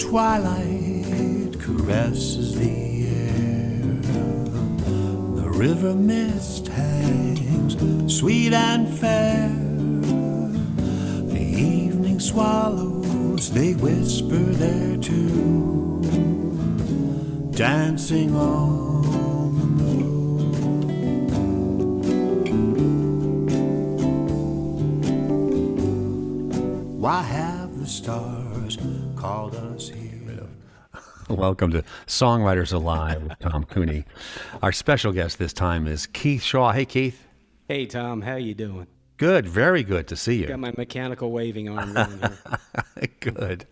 twilight caresses the air. The river mist hangs sweet and fair. The evening swallows, they whisper their tune, dancing on the moon. Why have the stars called us here? Welcome to Songwriters Alive with Tom Cooney. Our special guest this time is Keith Shaw. Hey, Keith. Hey, Tom. How you doing? Good. Very good to see you. Got my mechanical waving arm going here. Good.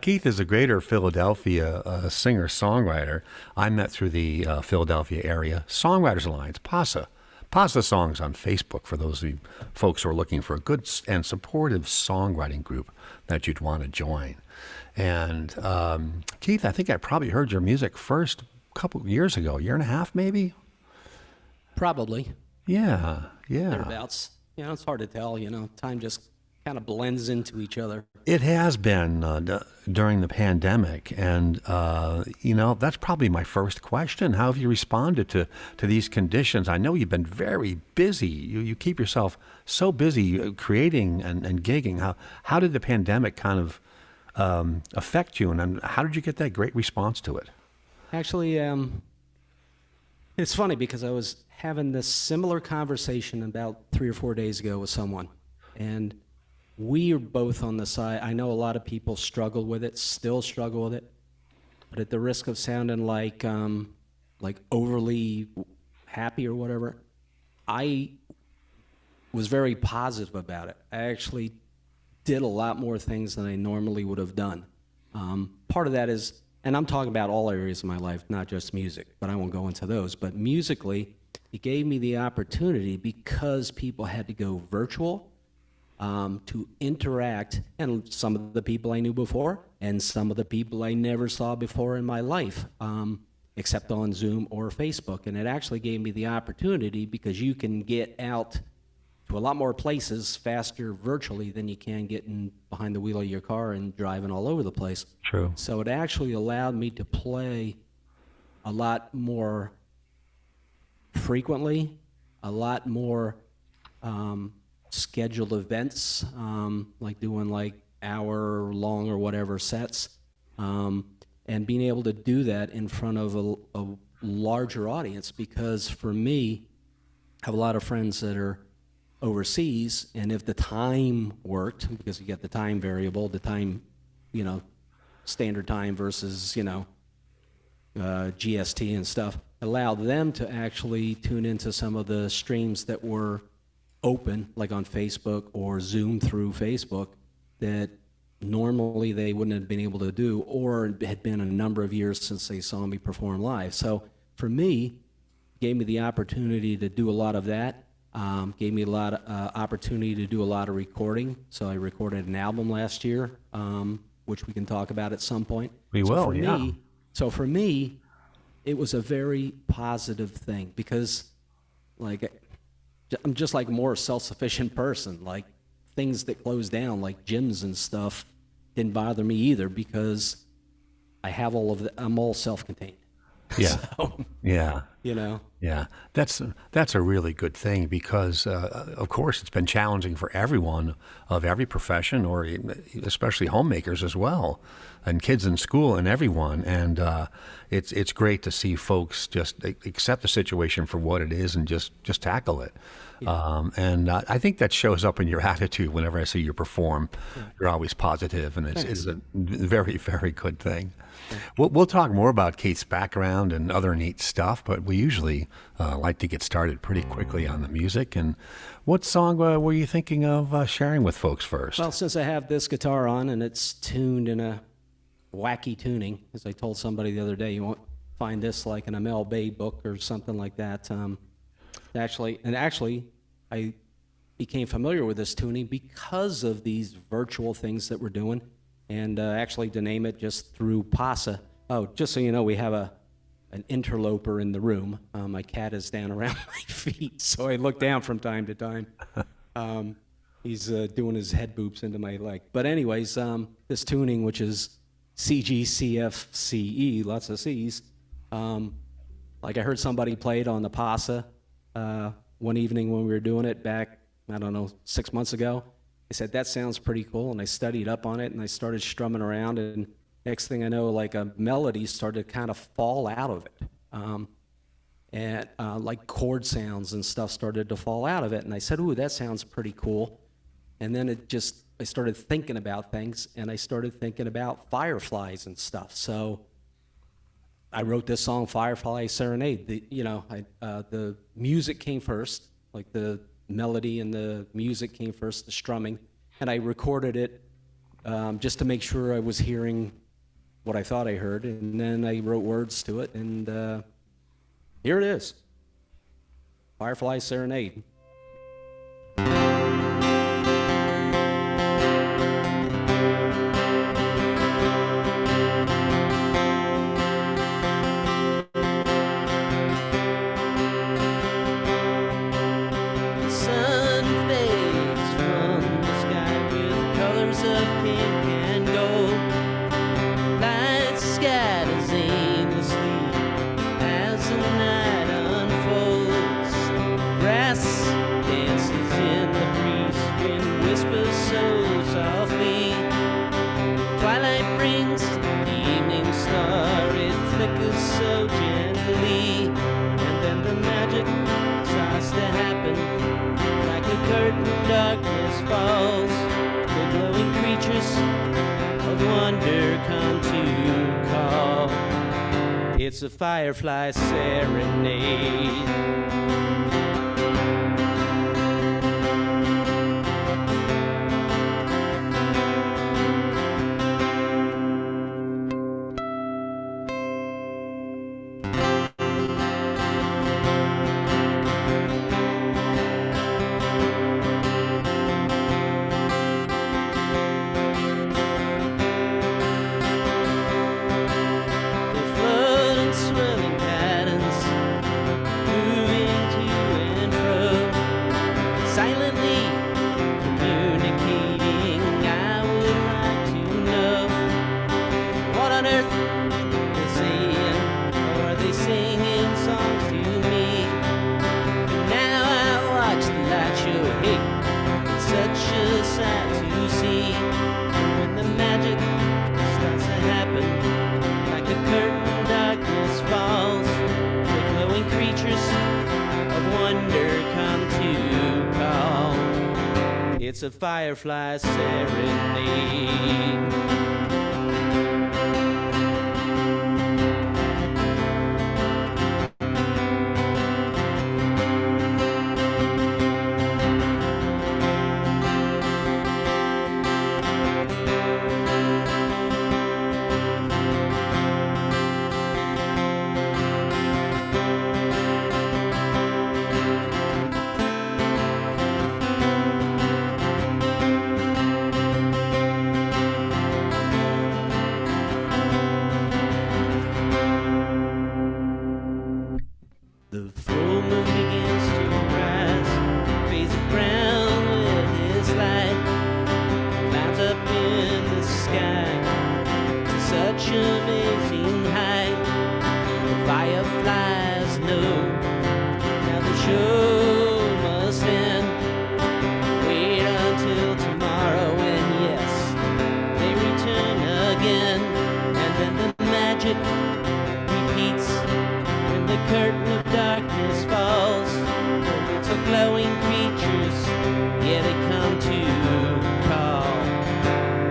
Keith is a greater Philadelphia singer-songwriter. I met through the Philadelphia area Songwriters Alliance, PASA. PASA Songs on Facebook for those of you folks who are looking for a good and supportive songwriting group that you'd want to join. And Keith, I think I probably heard your music first a couple of years ago, year and a half maybe? Probably. Yeah. Thereabouts. It's hard to tell. Time just kind of blends into each other. It has been during the pandemic, and that's probably my first question. How have you responded to these conditions? I know you've been very busy. You keep yourself so busy creating and gigging. How did the pandemic kind of affect you, and how did you get that great response to it? Actually, it's funny because I was having this similar conversation about 3 or 4 days ago with someone, and we are both on the side. I know a lot of people struggle with it, still struggle with it, but at the risk of sounding like overly happy or whatever, I was very positive about it. I actually did a lot more things than I normally would have done. Part of that is, and I'm talking about all areas of my life, not just music, but I won't go into those, but musically, it gave me the opportunity because people had to go virtual to interact, and some of the people I knew before and some of the people I never saw before in my life, except on Zoom or Facebook. And it actually gave me the opportunity because you can get out to a lot more places faster virtually than you can getting behind the wheel of your car and driving all over the place. True. So it actually allowed me to play a lot more frequently, a lot more scheduled events, like doing hour-long or whatever sets, and being able to do that in front of a larger audience. Because for me, I have a lot of friends that are overseas, and if the time worked, because you get the time variable, the time, standard time versus, GST and stuff, allowed them to actually tune into some of the streams that were open, like on Facebook or Zoom through Facebook, that normally they wouldn't have been able to do, or it had been a number of years since they saw me perform live. So for me, it gave me the opportunity to do a lot of that. Gave me a lot of opportunity to do a lot of recording. So I recorded an album last year, which we can talk about at some point. We will, yeah. So for me, it was a very positive thing because, I'm just a more self-sufficient person. Things that close down, like gyms and stuff, didn't bother me either because I have I'm all self-contained. Yeah. So, yeah. Yeah. That's a really good thing because, of course, it's been challenging for everyone of every profession, or especially homemakers as well, and kids in school and everyone. And it's great to see folks just accept the situation for what it is and just tackle it. Yeah. And I think that shows up in your attitude whenever I see you perform. Yeah. You're always positive, and it's a very, very good thing. We'll talk more about Keith's background and other neat stuff, but we usually like to get started pretty quickly on the music. And what song were you thinking of sharing with folks first? Well, since I have this guitar on and it's tuned in a wacky tuning, as I told somebody the other day, you won't find this like in a Mel Bay book or something like that. Actually, I became familiar with this tuning because of these virtual things that we're doing. And actually, to name it, just through PASA. Oh, just so you know, we have an interloper in the room. My cat is down around my feet, so I look down from time to time. He's doing his head boops into my leg. But anyways, this tuning, which is C, G, C, F, C, E, lots of C's. Like I heard somebody play it on the Pasa one evening when we were doing it back, I don't know, 6 months ago. I said, that sounds pretty cool, and I studied up on it, and I started strumming around, and next thing I know, like a melody started to kind of fall out of it. And like chord sounds and stuff started to fall out of it, and I said, ooh, that sounds pretty cool. And then I started thinking about things, and I started thinking about fireflies and stuff. So I wrote this song, Firefly Serenade. The music came first, like the melody and the music came first, the strumming, and I recorded it just to make sure I was hearing what I thought I heard, and then I wrote words to it, and here it is, Firefly Serenade. It's a firefly serenade. It's a firefly serenade.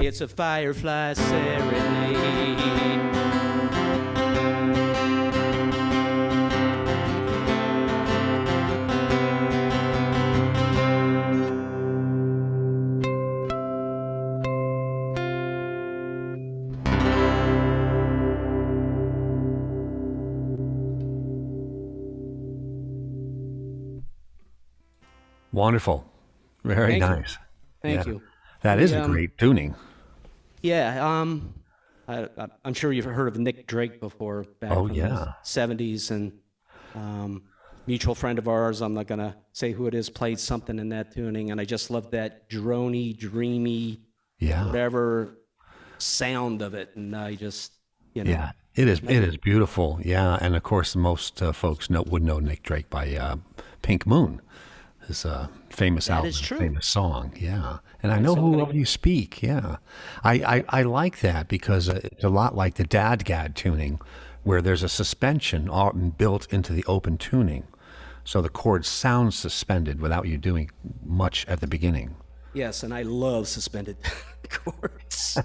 It's a firefly serenade. Wonderful. Very nice. Thank you. That is a great tuning. Yeah, I'm sure you've heard of Nick Drake before, back from the 70s, and mutual friend of ours, I'm not going to say who it is, played something in that tuning, and I just love that droney, dreamy, whatever sound of it, and I just, you know. Yeah, it is beautiful. Yeah, and of course, most folks would know Nick Drake by Pink Moon, his famous album, is true. famous song. Yeah, and I know Whoever You Speak. Yeah, I like that because it's a lot like the DADGAD tuning, where there's a suspension built into the open tuning, so the chord sounds suspended without you doing much at the beginning. Yes, and I love suspended chords.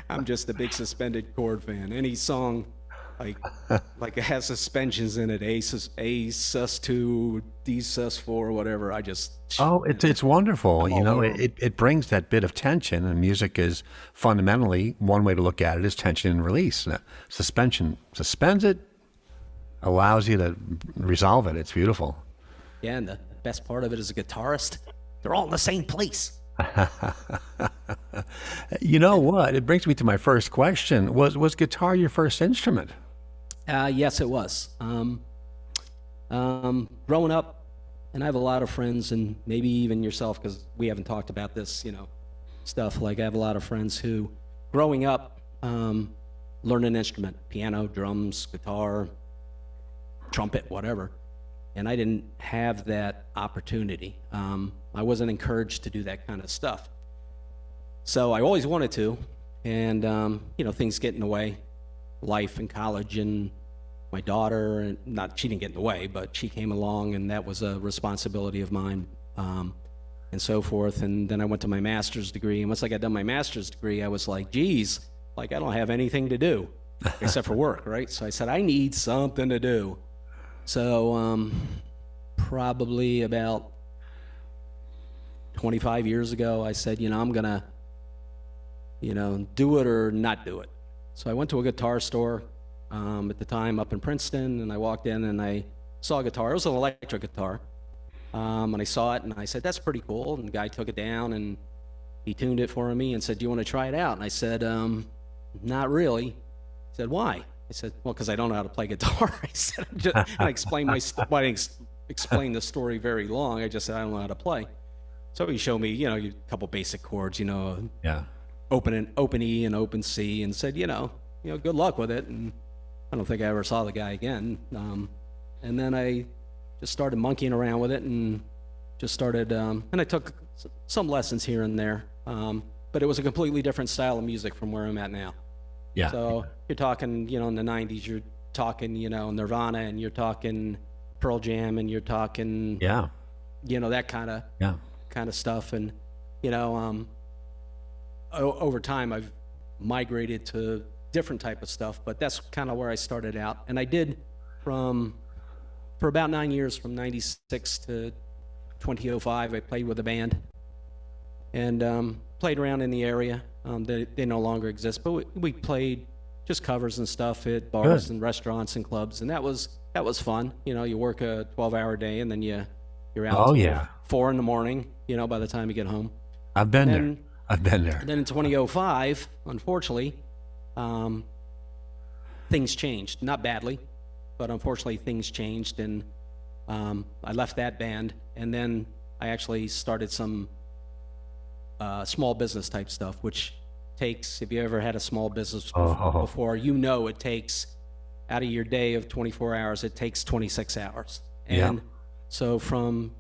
I'm just a big suspended chord fan. Any song like it has suspensions in it, A sus2, D sus4, whatever. I just it's wonderful. You know, it brings that bit of tension, and music is fundamentally, one way to look at it is tension and release. Suspension suspends it, allows you to resolve it. It's beautiful. Yeah, and the best part of it is a guitarist. They're all in the same place. You know what? It brings me to my first question. Was guitar your first instrument? Yes, it was. Growing up, and I have a lot of friends, and maybe even yourself, because we haven't talked about this, you know, stuff. Like I have a lot of friends who, growing up, learned an instrument: piano, drums, guitar, trumpet, whatever. And I didn't have that opportunity. I wasn't encouraged to do that kind of stuff. So I always wanted to, and you know, things get in the way, life and college, and my daughter, and she didn't get in the way, but she came along, and that was a responsibility of mine, and so forth. And then I went to my master's degree, and once I got done my master's degree, I was like, geez, like I don't have anything to do except for work, right? So I said, I need something to do. So probably about 25 years ago, I said, you know, I'm gonna, you know, do it or not do it. So I went to a guitar store at the time up in Princeton, and I walked in and I saw a guitar. It was an electric guitar, and I saw it and I said, that's pretty cool. And the guy took it down and he tuned it for me and said, do you want to try it out? And I said, not really. He said, why? I said, well, because I don't know how to play guitar. I said, and I explained I didn't explain the story very long. I just said, I don't know how to play. So he showed me, you know, a couple basic chords, you know, open E and open C, and said, you know, good luck with it. And I don't think I ever saw the guy again. And then I just started monkeying around with it, and just started, and I took some lessons here and there. But it was a completely different style of music from where I'm at now. Yeah. So you're talking, you know, in the 90s, you're talking, you know, Nirvana, and you're talking Pearl Jam, and you're talking, you know, that kind of stuff. And, you know, over time I've migrated to different type of stuff, but that's kind of where I started out. And I did for about 9 years, from 96 to 2005, I played with a band, and played around in the area. They no longer exist, but we played just covers and stuff at bars and restaurants and clubs, and that was fun. You know, you work a 12-hour day, and then you're out till 4 a.m, you know, by the time you get home. I've been there. And then in 2005, unfortunately, things changed. Not badly, but unfortunately things changed, and I left that band, and then I actually started some small business type stuff, which takes, if you ever had a small business before, you know, it takes, out of your day of 24 hours, it takes 26 hours. And so from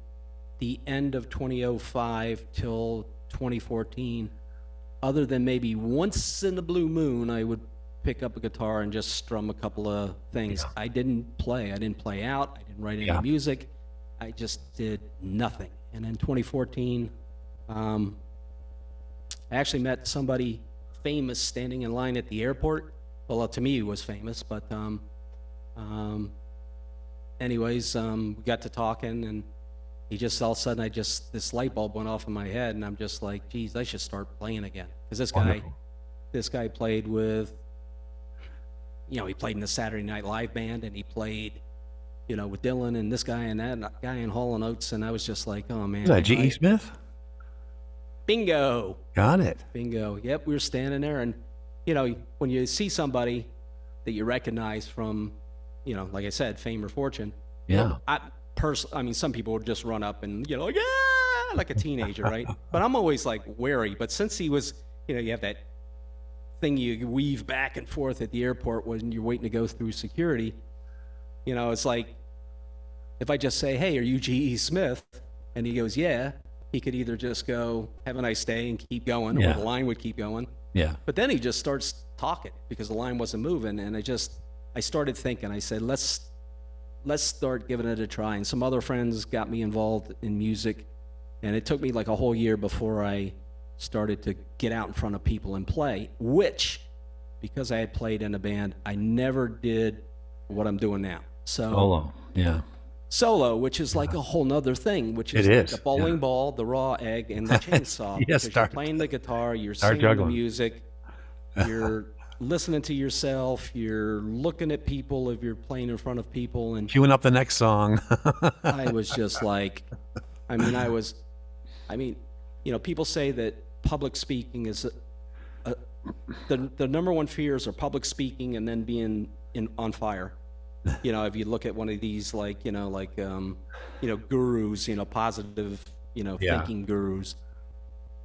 the end of 2005 till 2014, other than maybe once in the blue moon, I would pick up a guitar and just strum a couple of things. I didn't play out, I didn't write any music, I just did nothing. And in 2014, I actually met somebody famous standing in line at the airport. Well, to me, he was famous, but anyways, we got to talking, and he just, all of a sudden, this light bulb went off in my head, and I'm just like, geez, I should start playing again. Because this guy played with, you know, he played in the Saturday Night Live band, and he played, you know, with Dylan and this guy and that guy in Hall & Oates, and I was just like, oh man. Is that G.E. Smith? Bingo. Got it. Bingo. Yep, we were standing there, and, you know, when you see somebody that you recognize from, you know, like I said, fame or fortune. Yeah. I mean, some people would just run up and, you know, like, like a teenager, right? But I'm always like wary. But since he was, you know, you have that thing you weave back and forth at the airport when you're waiting to go through security. You know, it's like, if I just say, hey, are you G.E. Smith? And he goes, yeah, he could either just go, have a nice day and keep going, or the line would keep going. Yeah. But then he just starts talking because the line wasn't moving. And I started thinking, I said, let's start giving it a try. And some other friends got me involved in music. And it took me like a whole year before I started to get out in front of people and play, which, because I had played in a band, I never did what I'm doing now. So solo, which is like a whole nother thing, which is like the bowling ball, the raw egg, and the chainsaw. Because you're playing the guitar, you're singing the music, you're listening to yourself, you're looking at people if you're playing in front of people, and queuing up the next song. I was just like, you know, people say that public speaking is the number one fears are public speaking and then being on fire. You know, if you look at one of these, like, gurus, positive, thinking gurus,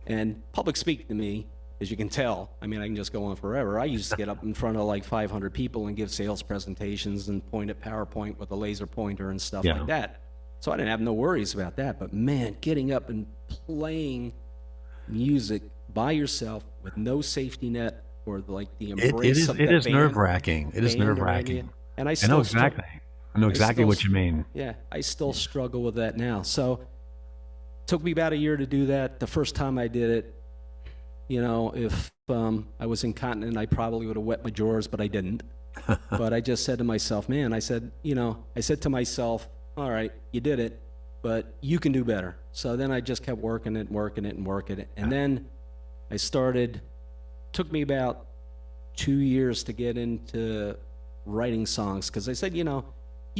and public speaking to me, as you can tell, I can just go on forever. I used to get up in front of like 500 people and give sales presentations and point at PowerPoint with a laser pointer and stuff like that. So I didn't have no worries about that. But man, getting up and playing music by yourself with no safety net or like the embrace of the band. It is nerve-wracking. It is nerve-wracking. And I know exactly. I know exactly what you mean. Yeah, I still struggle with that now. So it took me about a year to do that. The first time I did it, if I was incontinent, I probably would have wet my drawers, but I didn't. But I just said to myself, man, I said to myself, all right, you did it, but you can do better. So then I just kept working it. And then I took me about 2 years to get into writing songs, because I said, you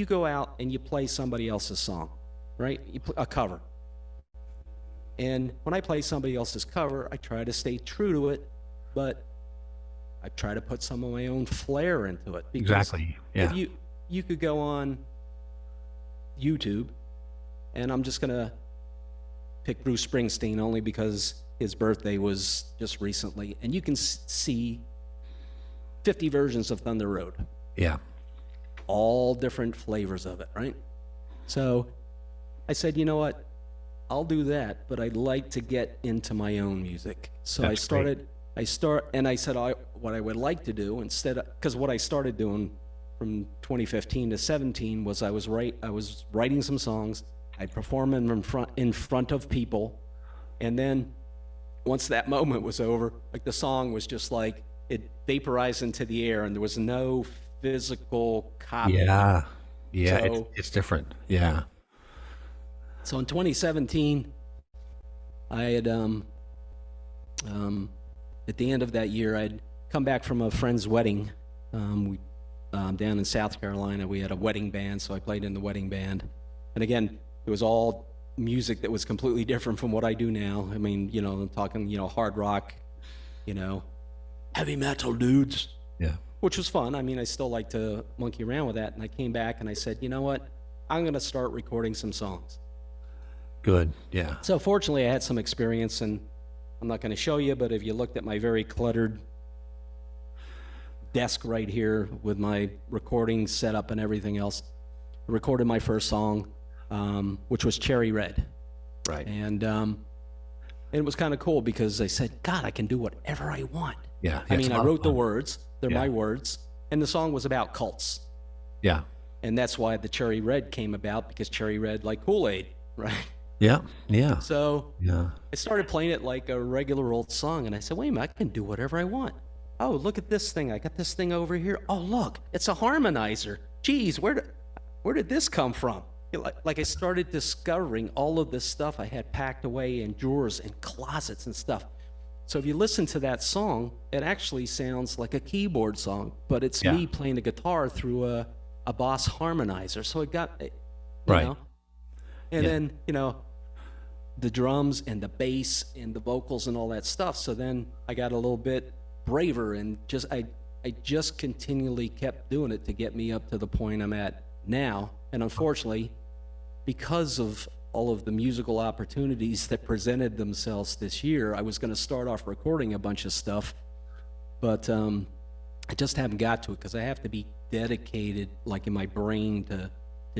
go out and you play somebody else's song, right? A cover. And when I play somebody else's cover, I try to stay true to it, but I try to put some of my own flair into it. Exactly. Yeah. If you could go on YouTube, and I'm just gonna pick Bruce Springsteen only because his birthday was just recently, and you can see 50 versions of Thunder Road. Yeah. All different flavors of it, right? So I said, you know what? I'll do that, but I'd like to get into my own music. So I said, what I would like to do because what I started doing from 2015 to 17 was I was writing some songs. I'd perform them in front of people. And then once that moment was over, like the song was just like, it vaporized into the air and there was no physical copy. Yeah. So, it's different. Yeah. So in 2017, I had, at the end of that year, I'd come back from a friend's wedding. Down in South Carolina, we had a wedding band, so I played in the wedding band. And again, it was all music that was completely different from what I do now. I'm talking, hard rock, heavy metal dudes. Yeah. Which was fun. I still like to monkey around with that. And I came back and I said, you know what? I'm going to start recording some songs. Good, yeah. So fortunately, I had some experience, and I'm not going to show you, but if you looked at my very cluttered desk right here with my recording setup and everything else, I recorded my first song, which was Cherry Red. Right. And it was kind of cool because I said, God, I can do whatever I want. Yeah. I wrote the words. They're my words. And the song was about cults. Yeah. And that's why the Cherry Red came about, because Cherry Red like Kool-Aid, right? Yeah, yeah. So I started playing it like a regular old song, and I said, wait a minute, I can do whatever I want. Oh, look at this thing. I got this thing over here. Oh, look, it's a harmonizer. Geez, where did this come from? Like I started discovering all of this stuff I had packed away in drawers and closets and stuff. So if you listen to that song, it actually sounds like a keyboard song, but it's me playing the guitar through a Boss harmonizer. So it got, you know. And then, the drums and the bass and the vocals and all that stuff. So then I got a little bit braver and I just continually kept doing it to get me up to the point I'm at now. And unfortunately, because of all of the musical opportunities that presented themselves this year, I was going to start off recording a bunch of stuff, but I just haven't got to it because I have to be dedicated, like in my brain, to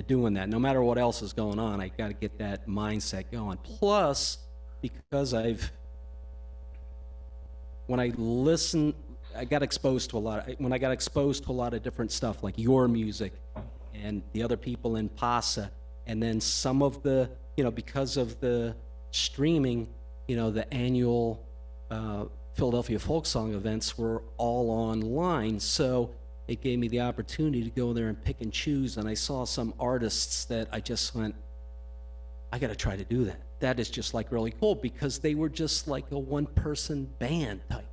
doing that. No matter what else is going on, I got to get that mindset going. Plus, because when I listen, I got exposed to a lot. When I got exposed to a lot of different stuff, like your music and the other people in Pasa, and then some of the, because of the streaming, the annual Philadelphia Folk Song events were all online. So it gave me the opportunity to go there and pick and choose. And I saw some artists that I just went, I got to try to do that. That is just like really cool, because they were just like a one-person band type.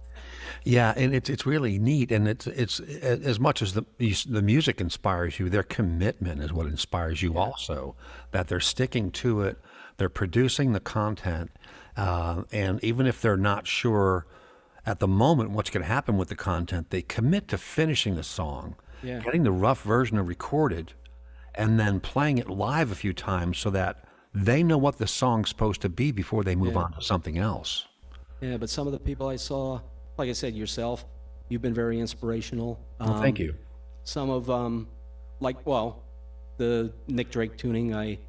Yeah, and it's really neat, and it's as much as the music inspires you, their commitment is what inspires you also. That they're sticking to it, they're producing the content, and even if they're not sure at the moment what's going to happen with the content, they commit to finishing the song, getting the rough version recorded, and then playing it live a few times so that they know what the song's supposed to be before they move on to something else. Yeah, but some of the people I saw, like I said, yourself, you've been very inspirational. Well, thank you. Some of, the Nick Drake tuning I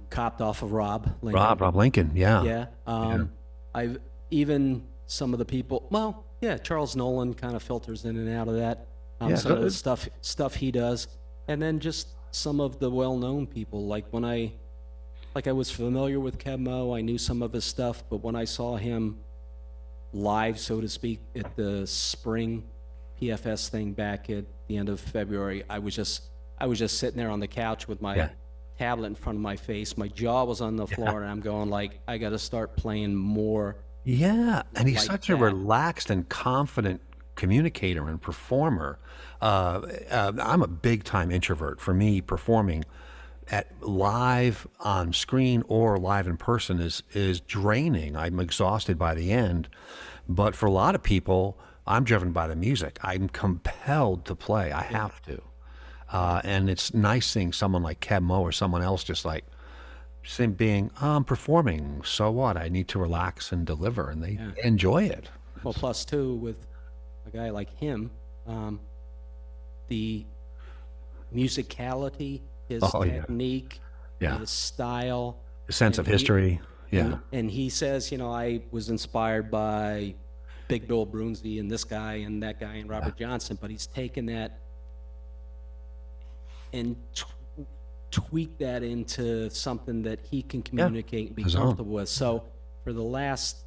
copped off of Rob Lincoln. Rob Lincoln, yeah. Yeah. I've even some of the people, Charles Nolan kind of filters in and out of that. Some of the stuff he does. And then just some of the well-known people, like I was familiar with Kev Mo, I knew some of his stuff, but when I saw him live, so to speak, at the spring PFS thing back at the end of February, I was just sitting there on the couch with my tablet in front of my face. My jaw was on the floor, and I'm going like, I got to start playing more. Yeah, and he's like such a relaxed and confident communicator and performer. I'm a big-time introvert. For me, performing at live on screen or live in person is draining. I'm exhausted by the end. But for a lot of people, I'm driven by the music. I'm compelled to play. I have to. And it's nice seeing someone like Kev Mo or someone else just like being, I'm performing, so what? I need to relax and deliver, and they enjoy it. Well, plus too, with a guy like him, the musicality, his technique, his style, the sense of history. And he says, I was inspired by Big Bill Brunzi and this guy and that guy and Robert Johnson, but he's taken that and tweaked that into something that he can communicate and be comfortable with. So for the last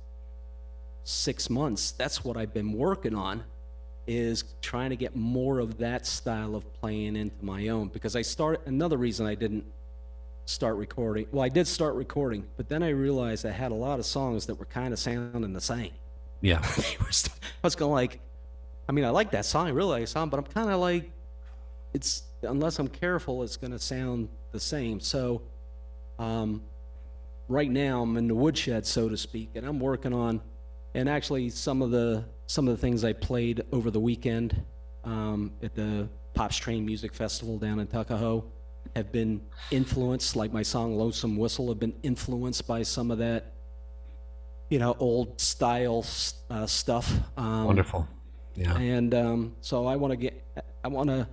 6 months, that's what I've been working on, is trying to get more of that style of playing into my own. Because another reason I didn't start recording, I did start recording, but then I realized I had a lot of songs that were kind of sounding the same. Yeah. I was going like, I like that song, I really like the song, but I'm kind of like, unless I'm careful, it's going to sound the same. So right now I'm in the woodshed, so to speak, and I'm working on, and actually some of the things I played over the weekend at the Pops Train Music Festival down in Tuckahoe have been influenced, like my song Lonesome Whistle, have been influenced by some of that, old style stuff. Wonderful. Yeah. And so I want to,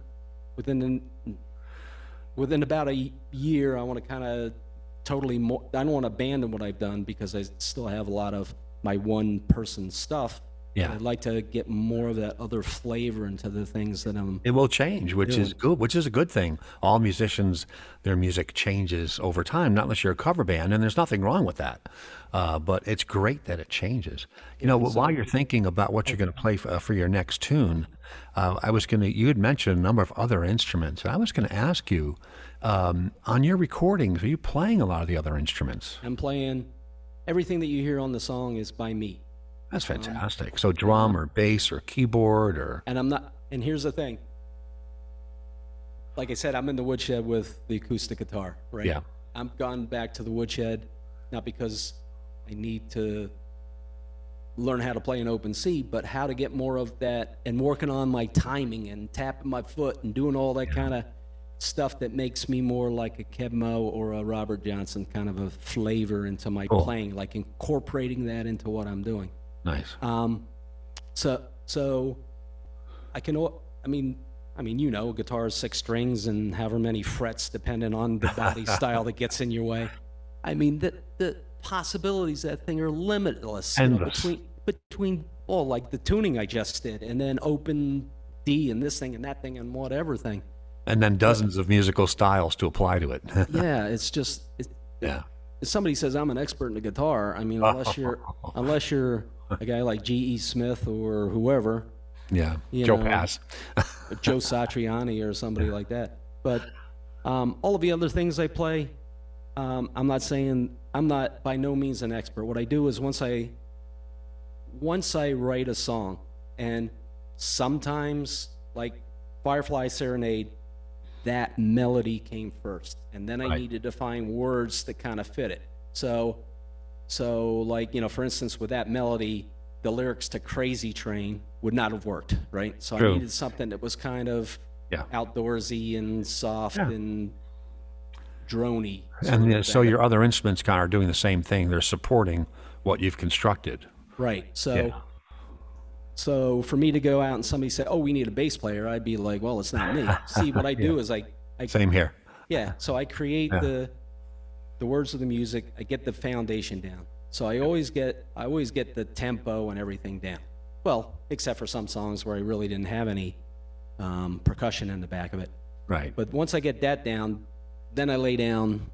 within about a year, I want to kind of totally I don't want to abandon what I've done, because I still have a lot of my one person stuff. Yeah. I'd like to get more of that other flavor into the things that I'm. It will change, which is good, which is a good thing. All musicians, their music changes over time, not unless you're a cover band, and there's nothing wrong with that. But it's great that it changes. While you're thinking about what you're going to play for your next tune, you had mentioned a number of other instruments, and I was going to ask you, on your recordings, are you playing a lot of the other instruments? I'm playing, everything that you hear on the song is by me. That's fantastic. So drum or bass or keyboard or... And here's the thing. Like I said, I'm in the woodshed with the acoustic guitar, right? Yeah. I've gone back to the woodshed, not because I need to learn how to play an open C, but how to get more of that, and working on my timing and tapping my foot and doing all that kind of stuff that makes me more like a Kev Mo or a Robert Johnson, kind of a flavor into my playing, like incorporating that into what I'm doing. Nice. So So I can, I mean, you know, guitar is 6 strings and however many frets depending on the body style that gets in your way. I mean, the possibilities of that thing are limitless. Endless. You know, between like the tuning I just did, and then open D and this thing and that thing and whatever thing. And then dozens of musical styles to apply to it. Yeah, it's just, yeah. If somebody says I'm an expert in the guitar, I mean, unless you're a guy like G.E. Smith or whoever. Yeah, Joe Pass. Joe Satriani or somebody like that. But all of the other things I play, I'm not by no means an expert. What I do is once I write a song, and sometimes like Firefly Serenade, that melody came first, and then I needed to find words that kind of fit it. So like, you know, for instance, with that melody, the lyrics to Crazy Train would not have worked, right? So True. I needed something that was kind of outdoorsy and soft and droney. And so your other instruments kind of are doing the same thing. They're supporting what you've constructed. Right. So for me to go out and somebody say, "Oh, we need a bass player," I'd be like, "Well, it's not me." See, what I do is I Same here. Yeah. So I create the words of the music. I get the foundation down. So I always get the tempo and everything down. Well, except for some songs where I really didn't have any percussion in the back of it. Right. But once I get that down, then I lay down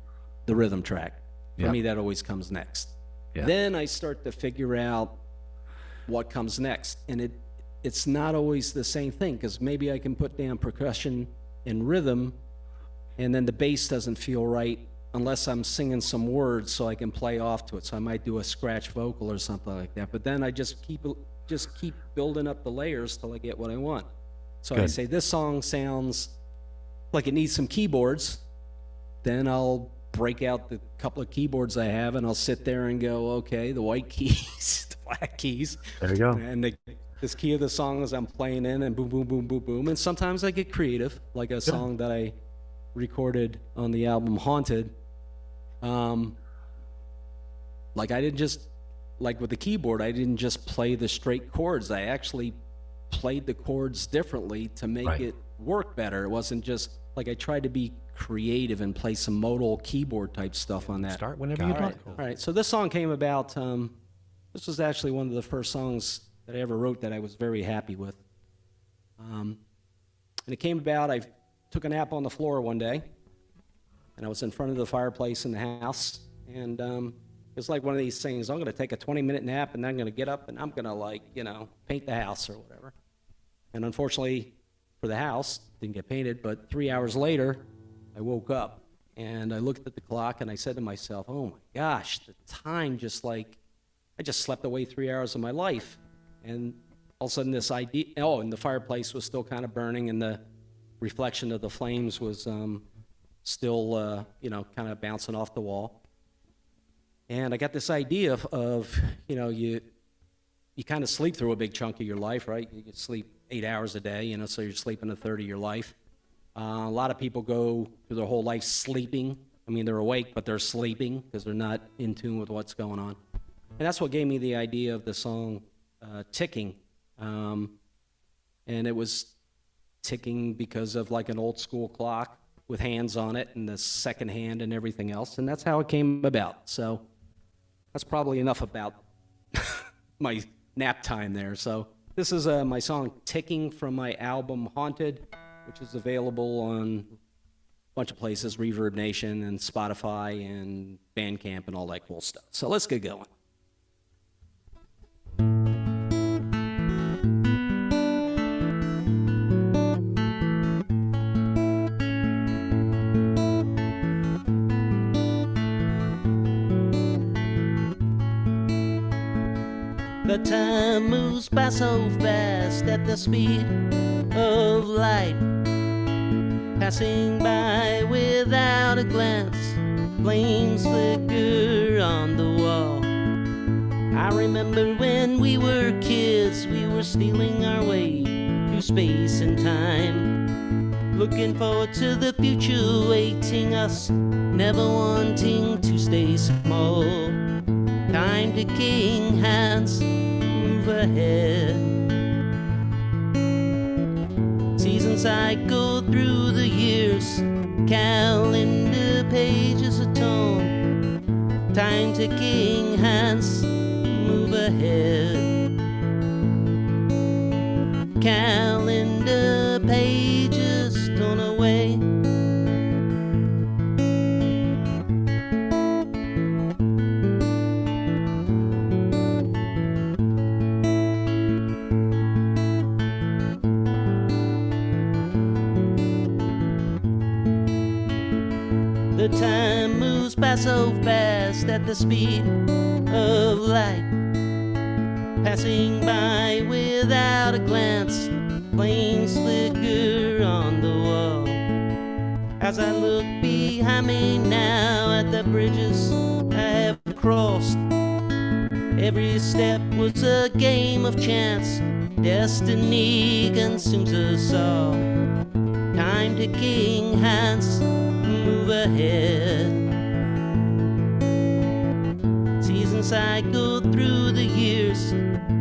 the rhythm track. For me, that always comes next. Yeah. Then I start to figure out what comes next, and it's not always the same thing, because maybe I can put down percussion and rhythm, and then the bass doesn't feel right unless I'm singing some words so I can play off to it. So I might do a scratch vocal or something like that. But then I just keep building up the layers till I get what I want. So I say this song sounds like it needs some keyboards. Then I'll break out the couple of keyboards I have, and I'll sit there and go, okay, the white keys, the black keys. There you go. And this key of the song as I'm playing in, and boom, boom, boom, boom, boom. And sometimes I get creative, like a song that I recorded on the album Haunted. Like I didn't just, like with the keyboard, I didn't just play the straight chords. I actually played the chords differently to make it work better. It wasn't just like I tried to be creative and play some modal keyboard type stuff on that. Start whenever you'd like. All right. So this song came about, this was actually one of the first songs that I ever wrote that I was very happy with. And it came about, I took a nap on the floor one day, and I was in front of the fireplace in the house, and it's like one of these things, I'm going to take a 20-minute nap, and then I'm going to get up, and I'm going to, like, you know, paint the house or whatever. And unfortunately for the house, didn't get painted, but 3 hours later, I woke up, and I looked at the clock, and I said to myself, oh my gosh, the time just like, I just slept away 3 hours of my life. And all of a sudden this idea, and the fireplace was still kind of burning, and the reflection of the flames was still, you know, kind of bouncing off the wall. And I got this idea of you know, you kind of sleep through a big chunk of your life, right? You can sleep 8 hours a day, you know, so you're sleeping a third of your life. A lot of people go through their whole life sleeping. I mean, they're awake, but they're sleeping because they're not in tune with what's going on. And that's what gave me the idea of the song Ticking. And it was ticking because of like an old school clock with hands on it and the second hand and everything else. And that's how it came about. So that's probably enough about my nap time there. So this is my song Ticking from my album Haunted, which is available on a bunch of places, Reverb Nation and Spotify and Bandcamp and all that cool stuff. So let's get going. The time moves by so fast at the speed of light, passing by without a glance, flames flicker on the wall. I remember when we were kids, we were stealing our way through space and time, looking forward to the future waiting us, never wanting to stay small. Time decaying hands move ahead, Seasons I go through the years, calendar pages are torn, time ticking hands move ahead. Calendar pages torn away. The time moves by so fast at the speed of light, passing by without a glance, flames flicker on the wall. As I look behind me now at the bridges I have crossed, every step was a game of chance, destiny consumes us all. Time ticking hands move ahead. Seasons I go through the years,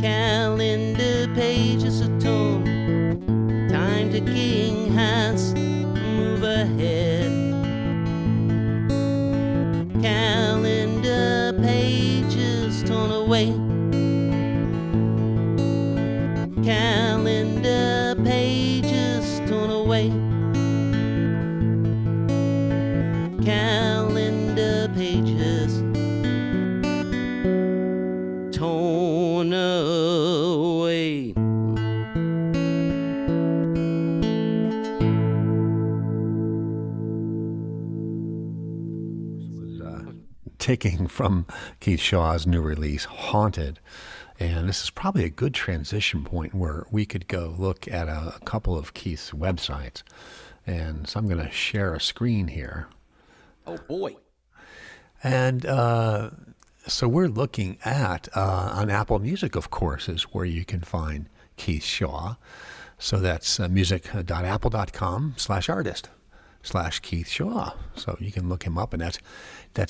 calendar pages are torn, time ticking hands move ahead. Calendar pages torn away. Calendar pages torn away. Calendar pages torn away. Taking from Keith Shaw's new release, Haunted. And this is probably a good transition point where we could go look at a couple of Keith's websites. And so I'm going to share a screen here. Oh, boy. And so we're looking at, on Apple Music, of course, is where you can find Keith Shaw. So that's music.apple.com/artist/Keith Shaw. So you can look him up, and that's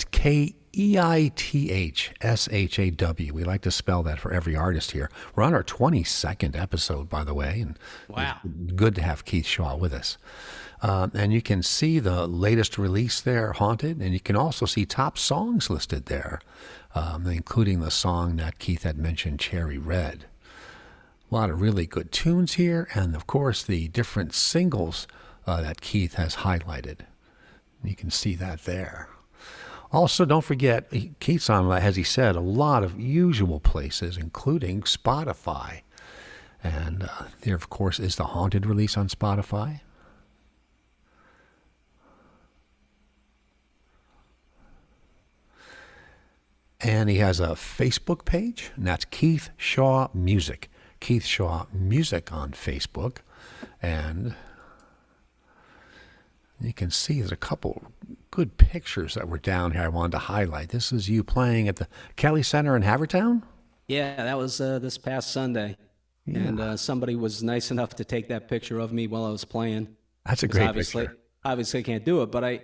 KEITHSHAW. We like to spell that for every artist here. We're on our 22nd episode, by the way, and wow, it's good to have Keith Shaw with us. And you can see the latest release there, Haunted, and you can also see top songs listed there, including the song that Keith had mentioned, Cherry Red. A lot of really good tunes here, and of course the different singles that Keith has highlighted. You can see that there. Also, don't forget, Keith's on, as he said, a lot of usual places, including Spotify. And there, of course, is the Haunted release on Spotify. And he has a Facebook page, and that's Keith Shaw Music. Keith Shaw Music on Facebook. And you can see there's a couple good pictures that were down here I wanted to highlight. This is you playing at the Kelly Center in Havertown? Yeah, that was this past Sunday. Yeah. And somebody was nice enough to take that picture of me while I was playing. That's a great picture. Obviously, I can't do it, but I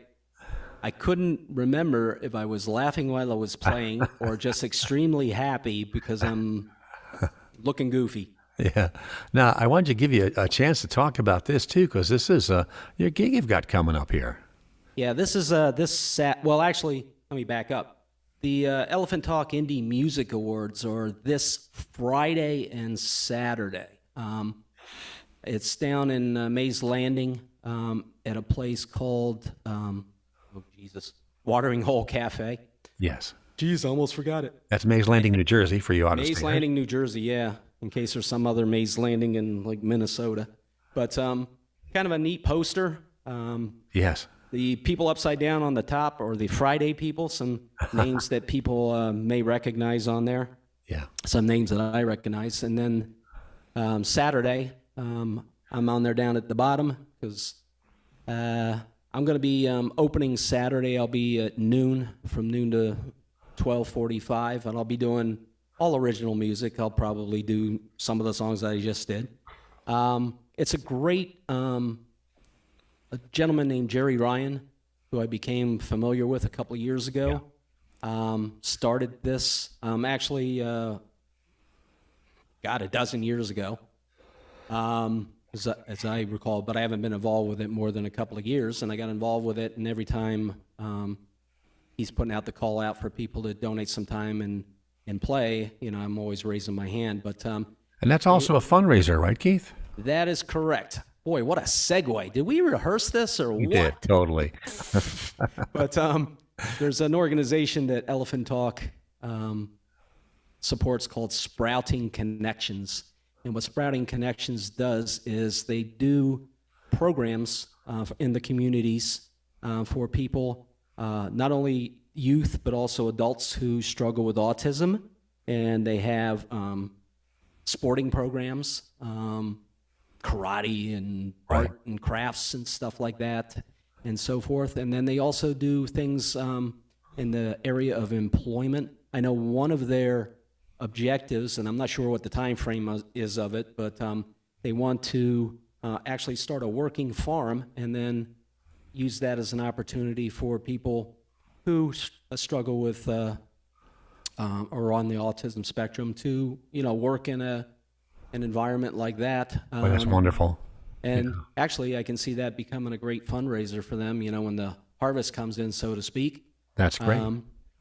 couldn't remember if I was laughing while I was playing or just extremely happy because I'm looking goofy. Yeah. Now, I wanted to give you a chance to talk about this, too, because this is your gig you've got coming up here. Yeah, this is well, actually, let me back up. The Elephant Talk Indie Music Awards are this Friday and Saturday. It's down in Mays Landing at a place called, Watering Hole Cafe. Yes. Geez, I almost forgot it. That's Mays Landing, New Jersey, for you out of state. Mays Landing, New Jersey, yeah, in case there's some other Mays Landing in, like, Minnesota. But kind of a neat poster. Yes. The people upside down on the top are the Friday people, some names that people may recognize on there. Yeah. Some names that I recognize. And then Saturday, I'm on there down at the bottom because I'm going to be opening Saturday. I'll be at noon, from noon to 12:45, and I'll be doing all original music. I'll probably do some of the songs that I just did. It's a great... a gentleman named Jerry Ryan, who I became familiar with a couple of years ago, started this actually, a dozen years ago. as I recall, but I haven't been involved with it more than a couple of years. And I got involved with it, and every time he's putting out the call out for people to donate some time and play, you know, I'm always raising my hand. But And that's also a fundraiser, right, Keith? that is correct. Boy, what a segue. Did we rehearse this or We what? did, totally. But there's an organization that Elephant Talk supports called Sprouting Connections. And what Sprouting Connections does is they do programs in the communities for people, not only youth, but also adults who struggle with autism. And they have sporting programs, karate and art and crafts and stuff like that and so forth. And then they also do things in the area of employment. I know one of their objectives, and I'm not sure what the time frame is of it, but they want to actually start a working farm and then use that as an opportunity for people who struggle with or on the autism spectrum to, you know, work in an environment like that. Well, that's wonderful. And actually, I can see that becoming a great fundraiser for them, you know, when the harvest comes in, so to speak. That's great.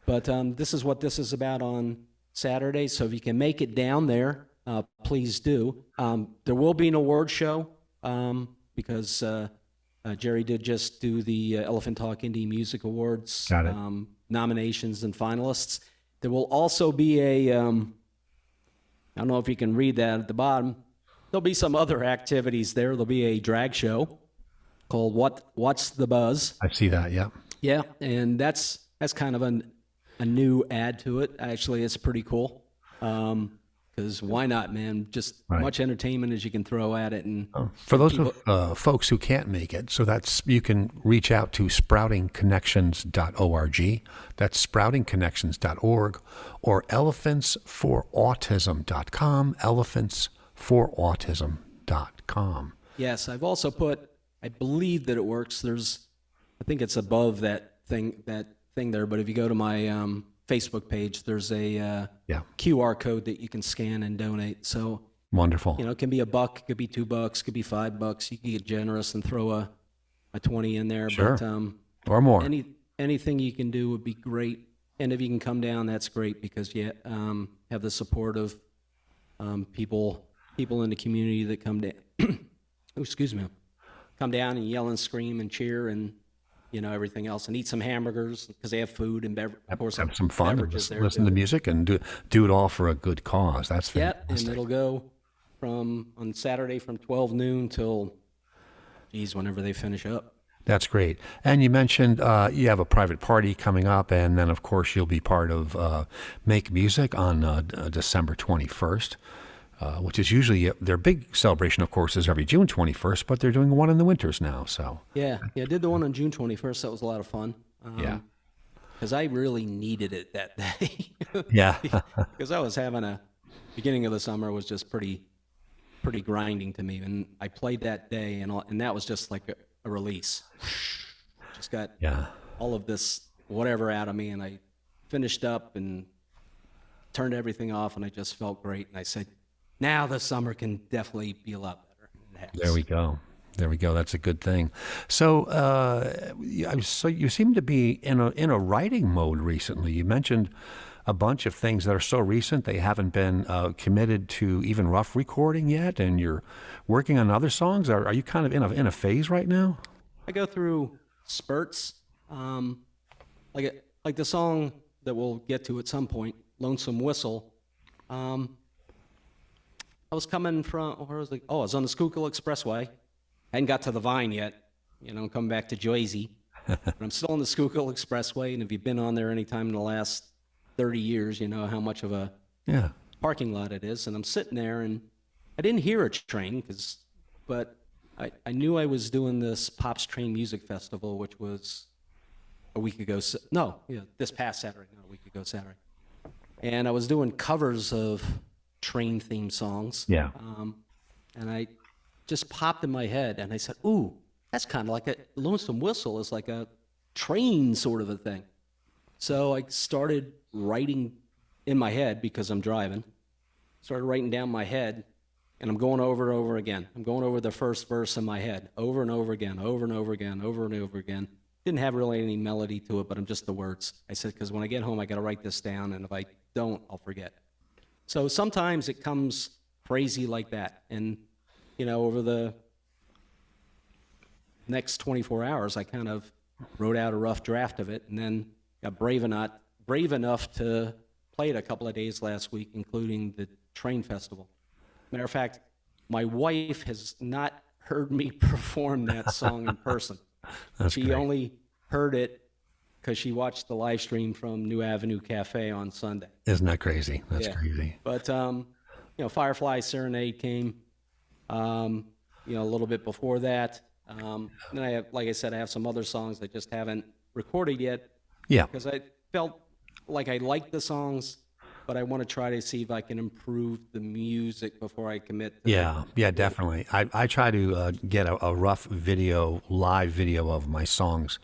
But this is what this is about on Saturday. So if you can make it down there, please do. There will be an award show because Jerry did just do the Elephant Talk Indie Music Awards Got it. nominations and finalists. There will also be I don't know if you can read that at the bottom. There'll be some other activities there. There'll be a drag show called What's the Buzz? I see that, yeah. Yeah, and that's kind of a new add to it. Actually, it's pretty cool. Because why not, man? Just much entertainment as you can throw at it. And For those folks who can't make it, so that's, you can reach out to sproutingconnections.org. That's sproutingconnections.org or elephants4autism.com, elephants4autism.com. yes, I've also put, I believe that it works. I think it's above that thing there, but if you go to my Facebook page, there's a QR code that you can scan and donate. So Wonderful. you know, it can be $1, it could be $2, it could be $5. You can get generous and throw a 20 in there. Sure. But Or more. anything you can do would be great. And if you can come down, that's great because you have the support of people in the community that come down. Come down and yell and scream and cheer and, you know, everything else, and eat some hamburgers because they have food and of course Have some fun, beverages there listen too. to music, and do it all for a good cause. That's Yeah, fantastic. and it'll go on Saturday from 12 noon till, whenever they finish up. That's great. And you mentioned you have a private party coming up, and then, of course, you'll be part of Make Music on December 21st, which is usually their big celebration, of course, is every June 21st, but they're doing one in the winters now. So Yeah, I did the one on June 21st. That was a lot of fun. Yeah. Because I really needed it that day. Yeah. Because I was having beginning of the summer was just pretty grinding to me. And I played that day, and that was just like a release. Just got all of this whatever out of me, and I finished up and turned everything off, and I just felt great. And I said, now the summer can definitely be a lot better. It has. There we go. That's a good thing. So, so you seem to be in a writing mode recently. You mentioned a bunch of things that are so recent they haven't been committed to even rough recording yet, and you're working on other songs. Are you kind of in a phase right now? I go through spurts, like the song that we'll get to at some point, "Lonesome Whistle." I was coming from where was I? Oh, I was on the Schuylkill Expressway. I hadn't got to the Vine yet, you know, coming back to Jersey. But I'm still on the Schuylkill Expressway, and if you've been on there any time in the last 30 years, you know how much of a parking lot it is. And I'm sitting there, and I didn't hear a train, but I knew I was doing this Pops Train Music Festival, which was a week ago. This past Saturday, not a week ago Saturday. And I was doing covers of train theme songs. Yeah. And I just popped in my head, and I said, ooh, that's kind of like a Lonesome Whistle is like a train sort of a thing. So I started writing in my head because I'm driving. Started writing down my head and I'm going over and over again. I'm going over the first verse in my head over and over again, over and over again, over and over again. Didn't have really any melody to it, but I'm just the words. I said, because when I get home, I got to write this down, and if I don't, I'll forget. So sometimes it comes crazy like that, and over the next 24 hours, I kind of wrote out a rough draft of it, and then got brave enough to play it a couple of days last week, including the Train Festival. Matter of fact, my wife has not heard me perform that song in person. She great. only heard it because she watched the live stream from New Avenue Cafe on Sunday. Isn't that crazy? That's Yeah. crazy. But Firefly Serenade came, a little bit before that. Then I have, like I said, I have some other songs I just haven't recorded yet. Yeah. Because I felt like I liked the songs, but I want to try to see if I can improve the music before I commit to Yeah, definitely. I try to get a rough live video of my songs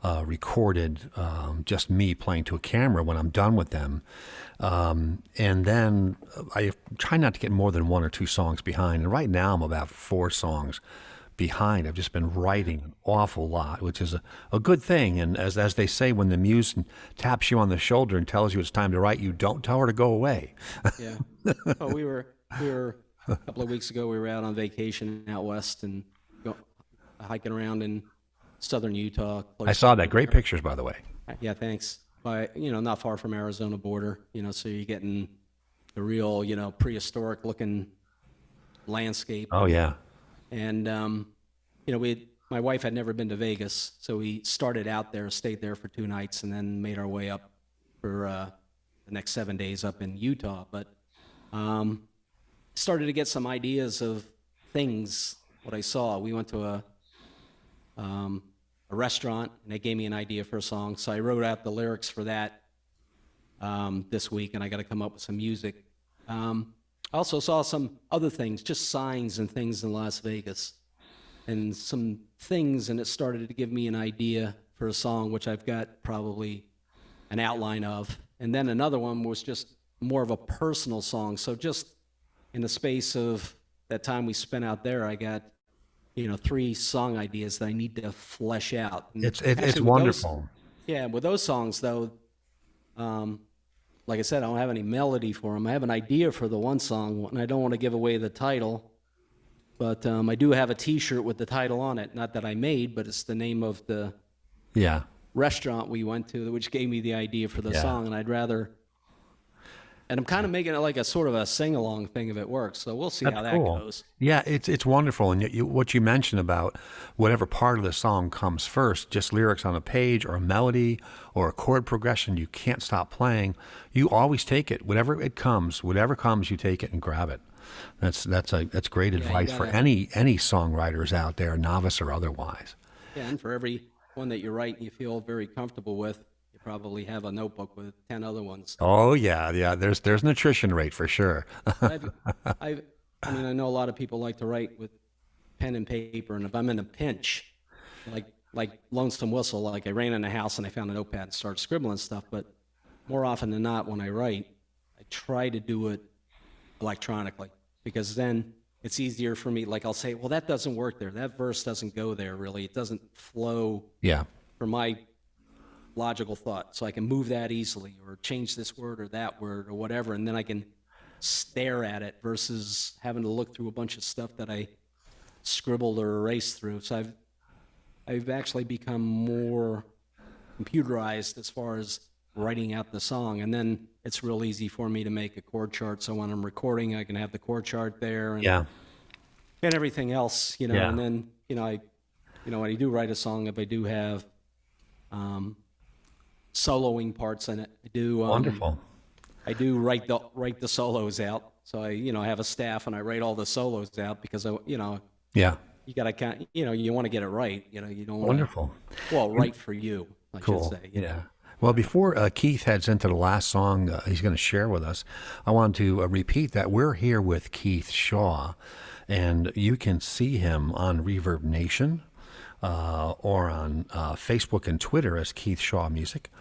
recorded, just me playing to a camera when I'm done with them. And then I try not to get more than 1 or 2 songs behind. And right now I'm about 4 songs behind. I've just been writing an awful lot, which is a good thing. And as they say, when the muse taps you on the shoulder and tells you it's time to write, you don't tell her to go away. Yeah. Well, we were a couple of weeks ago. We were out on vacation out west and hiking around in southern Utah. I saw that. Great pictures, by the way. Yeah, thanks. Not far from Arizona border. So you're getting the real, prehistoric looking landscape. Oh yeah. And my wife had never been to Vegas, so we started out there, stayed there for 2 nights, and then made our way up for the next 7 days up in Utah. But started to get some ideas of things, what I saw. We went to a restaurant, and they gave me an idea for a song, so I wrote out the lyrics for that this week, and I got to come up with some music. I also saw some other things, just signs and things in Las Vegas, and some things, and it started to give me an idea for a song, which I've got probably an outline of. And then another one was just more of a personal song. So just in the space of that time we spent out there, I got 3 song ideas that I need to flesh out. And it's wonderful. With those songs though, like I said, I don't have any melody for them. I have an idea for the one song, and I don't want to give away the title, but I do have a T-shirt with the title on it. Not that I made, but it's the name of the restaurant we went to, which gave me the idea for the song, and I'm kind of making it like a sort of a sing-along thing if it works, so we'll see how that goes. Yeah, it's wonderful, and what you mentioned about whatever part of the song comes first, just lyrics on a page or a melody or a chord progression, you can't stop playing. You always take it, whatever comes, you take it and grab it. That's great advice for any songwriters out there, novice or otherwise. Yeah, and for every one that you write and you feel very comfortable with, you probably have a notebook with 10 other ones. Oh yeah. There's an attrition rate for sure. I know a lot of people like to write with pen and paper, and if I'm in a pinch, like Lonesome Whistle, like I ran in the house and I found a notepad and started scribbling stuff. But more often than not, when I write, I try to do it electronically, because then it's easier for me. Like I'll say, well, that doesn't work there. That verse doesn't go there, really. It doesn't flow for my logical thought. So I can move that easily, or change this word or that word or whatever, and then I can stare at it versus having to look through a bunch of stuff that I scribbled or erased through. So I've actually become more computerized as far as writing out the song, and then it's real easy for me to make a chord chart. So when I'm recording, I can have the chord chart there, and everything else, and then when I do write a song, if I do have soloing parts in it, I do wonderful. I do write the solos out. So I have a staff, and I write all the solos out, because you got to count. You want to get it right. You don't want wonderful. Right for you. I should say. Well, before Keith heads into the last song he's going to share with us, I want to repeat that we're here with Keith Shaw, and you can see him on Reverb Nation or on Facebook and Twitter as Keith Shaw Music.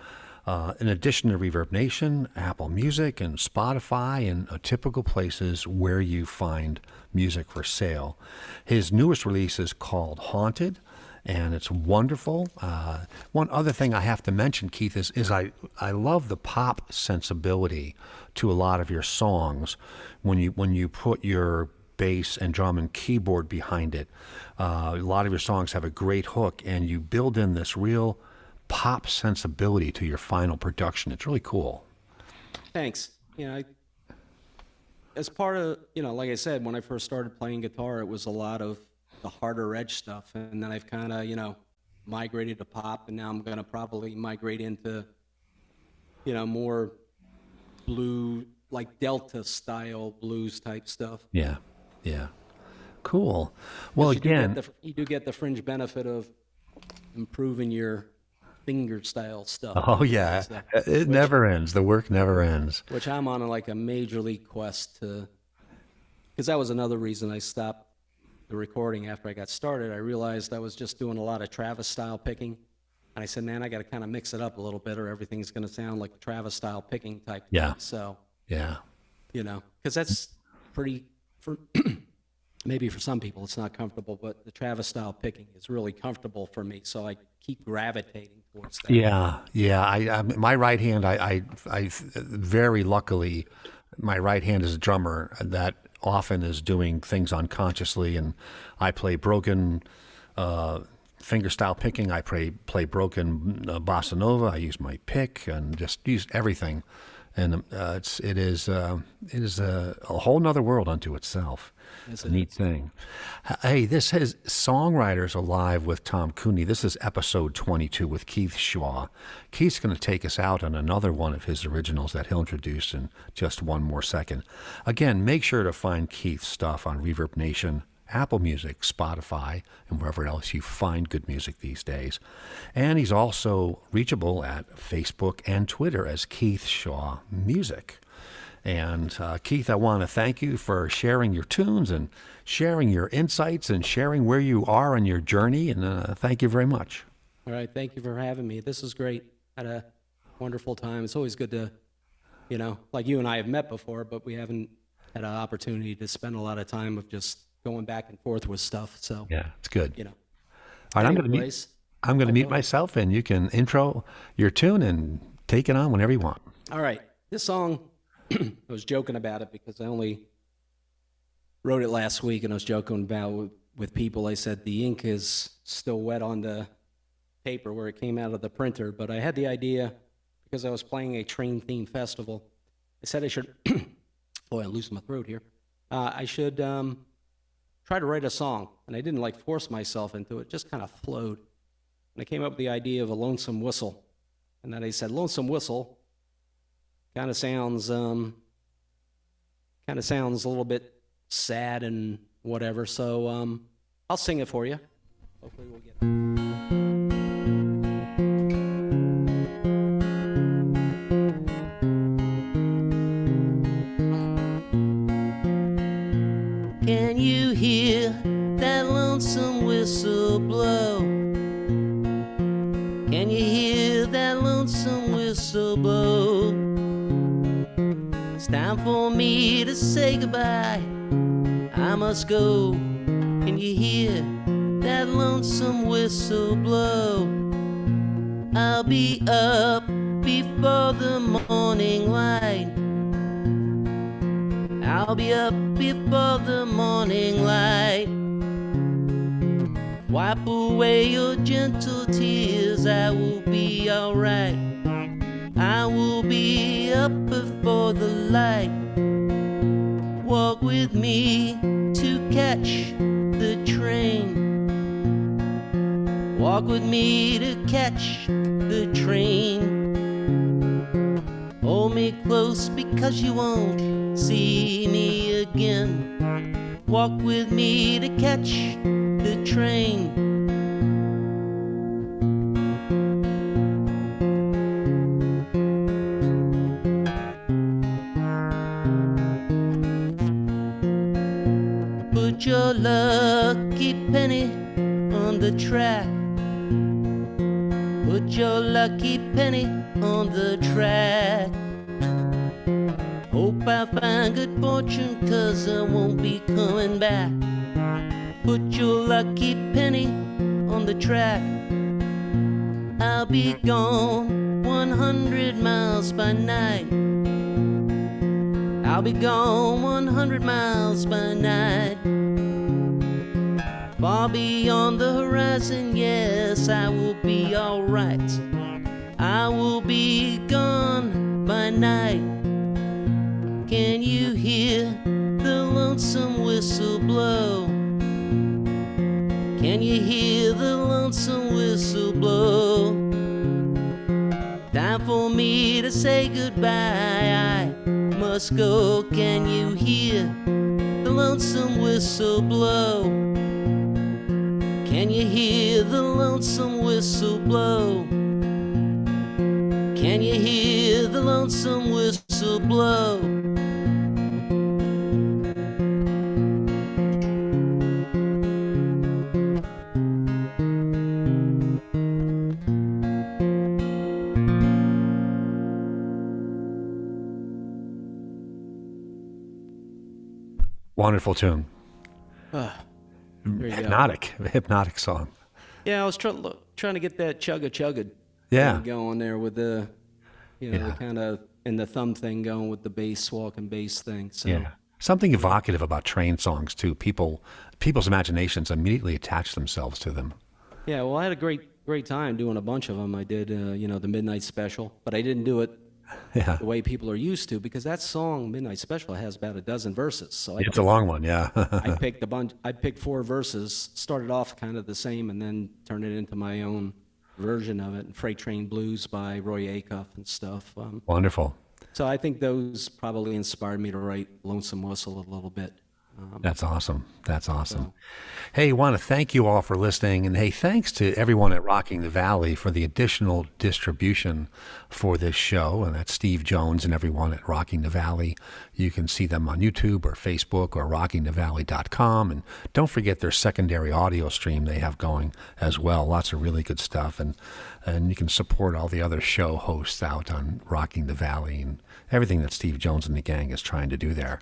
in addition to Reverb Nation, Apple Music, and Spotify, and typical places where you find music for sale. His newest release is called Haunted, and it's wonderful. One other thing I have to mention, Keith, is I love the pop sensibility to a lot of your songs when you put your bass and drum and keyboard behind it. A lot of your songs have a great hook, and you build in this real pop sensibility to your final production. It's really cool. Thanks. As part of, like I said, when I first started playing guitar, it was a lot of the harder edge stuff, and then I've kind of, migrated to pop, and now I'm going to probably migrate into, more blue, like Delta style blues type stuff. Yeah. Cool. Well, again, you do get the fringe benefit of improving your finger style stuff. Oh yeah, it never ends. The work never ends. Which I'm on a major league quest to, because that was another reason I stopped the recording after I got started. I realized I was just doing a lot of Travis style picking, and I said, man, I got to kind of mix it up a little bit, or everything's going to sound like Travis style picking type. Yeah. Thing. So. Yeah. Because that's pretty for. Maybe for some people it's not comfortable, but the Travis style picking is really comfortable for me, so I keep gravitating towards that. Yeah. I my right hand, I very luckily, my right hand is a drummer that often is doing things unconsciously, and I play broken finger style picking. I play broken bossa nova. I use my pick and just use everything, and it is a whole nother world unto itself. It's a neat thing. Hey, this is Songwriters Alive with Tom Cooney. This is episode 22 with Keith Shaw. Keith's going to take us out on another one of his originals that he'll introduce in just one more second. Again, make sure to find Keith's stuff on Reverb Nation, Apple Music, Spotify, and wherever else you find good music these days. And he's also reachable at Facebook and Twitter as Keith Shaw Music. And Keith, I want to thank you for sharing your tunes and sharing your insights and sharing where you are on your journey. And thank you very much. All right. Thank you for having me. This is great. Had a wonderful time. It's always good to, like you and I have met before, but we haven't had an opportunity to spend a lot of time of just going back and forth with stuff. So yeah, it's good. All right, I'm going to mute myself, and you can intro your tune and take it on whenever you want. All right. This song, I was joking about it because I only wrote it last week, and I was joking about with people. I said the ink is still wet on the paper where it came out of the printer, but I had the idea because I was playing a train theme festival. I said I should, boy, I'm losing my throat here. I should try to write a song, and I didn't force myself into it, just kind of flowed. And I came up with the idea of a lonesome whistle, and then I said, lonesome whistle kind of sounds a little bit sad and whatever. So I'll sing it for you. Hopefully we'll get it. Can you hear that lonesome whistle blow? Can you hear that lonesome whistle blow? It's time for me to say goodbye. I must go. Can you hear that lonesome whistle blow? I'll be up before the morning light. I'll be up before the morning light. Wipe away your gentle tears. I will be alright. I will be up before the light. Walk with me to catch the train. Walk with me to catch the train. Hold me close because you won't see me again. Walk with me to catch the train. Put your lucky penny on the track. Put your lucky penny on the track. Hope I find good fortune, 'cause I won't be coming back. Put your lucky penny on the track. I'll be gone 100 miles by night. I'll be gone 100 miles by night. Far beyond the horizon, yes, I will be alright. I will be gone by night. Can you hear the lonesome whistle blow? Can you hear the lonesome whistle blow? Time for me to say goodbye, I must go. Can you hear the lonesome whistle blow? Can you hear the lonesome whistle blow? Can you hear the lonesome whistle blow? Wonderful tune. Hypnotic song. Yeah, I was trying to get that chugga Yeah. going there with the, the kind of, and the thumb thing going with the bass, walking bass thing. So. Yeah. Something evocative about train songs too. People's imaginations immediately attach themselves to them. Yeah, well, I had a great time doing a bunch of them. I did, the Midnight Special, but I didn't do it the way people are used to, because that song, Midnight Special, has about a dozen verses. So it's a long one, yeah. I picked a bunch. I picked 4 verses, started off kind of the same, and then turned it into my own version of it. And Freight Train Blues by Roy Acuff and stuff. Wonderful. So I think those probably inspired me to write Lonesome Whistle a little bit. That's awesome. That's awesome. Hey, I want to thank you all for listening. And hey, thanks to everyone at Rocking the Valley for the additional distribution for this show. And that's Steve Jones and everyone at Rocking the Valley. You can see them on YouTube or Facebook or rockingthevalley.com. And don't forget their secondary audio stream they have going as well. Lots of really good stuff. And you can support all the other show hosts out on Rocking the Valley and everything that Steve Jones and the gang is trying to do there.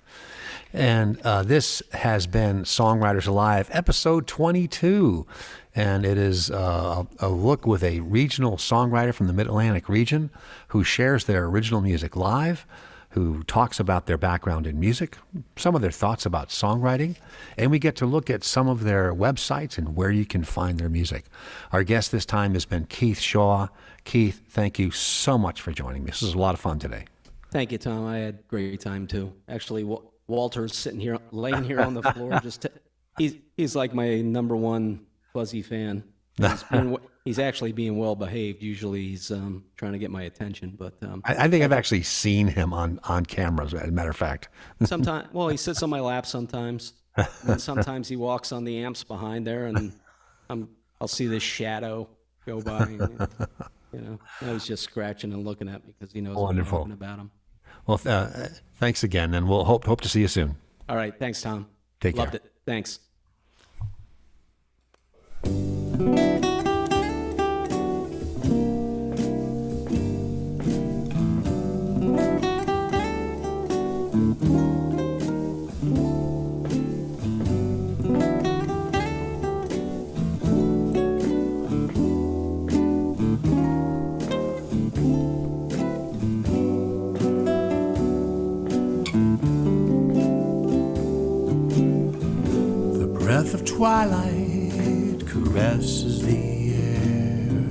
And this has been Songwriters Alive, episode 22. And it is a look with a regional songwriter from the Mid-Atlantic region who shares their original music live, who talks about their background in music, some of their thoughts about songwriting, and we get to look at some of their websites and where you can find their music. Our guest this time has been Keith Shaw. Keith, thank you so much for joining me. This was a lot of fun today. Thank you, Tom. I had a great time too. Actually, Walter's sitting here, laying here on the floor. He's like my number one fuzzy fan. He's actually being well behaved. Usually he's trying to get my attention, but I think I've actually seen him on cameras. As a matter of fact, sometimes, well, he sits on my lap sometimes, and sometimes he walks on the amps behind there, and I'll see this shadow go by. And, now he's just scratching and looking at me because he knows I'm talking about him. Well, thanks again, and we'll hope to see you soon. All right, thanks, Tom. Take care. Loved it. Thanks. Breath of twilight caresses the air.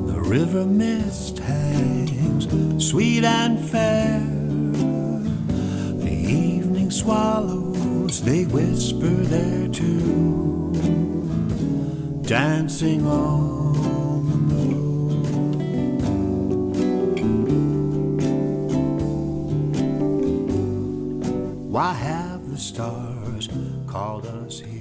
The river mist hangs sweet and fair. The evening swallows, they whisper their tune, dancing on the moon. Why have the stars called us here?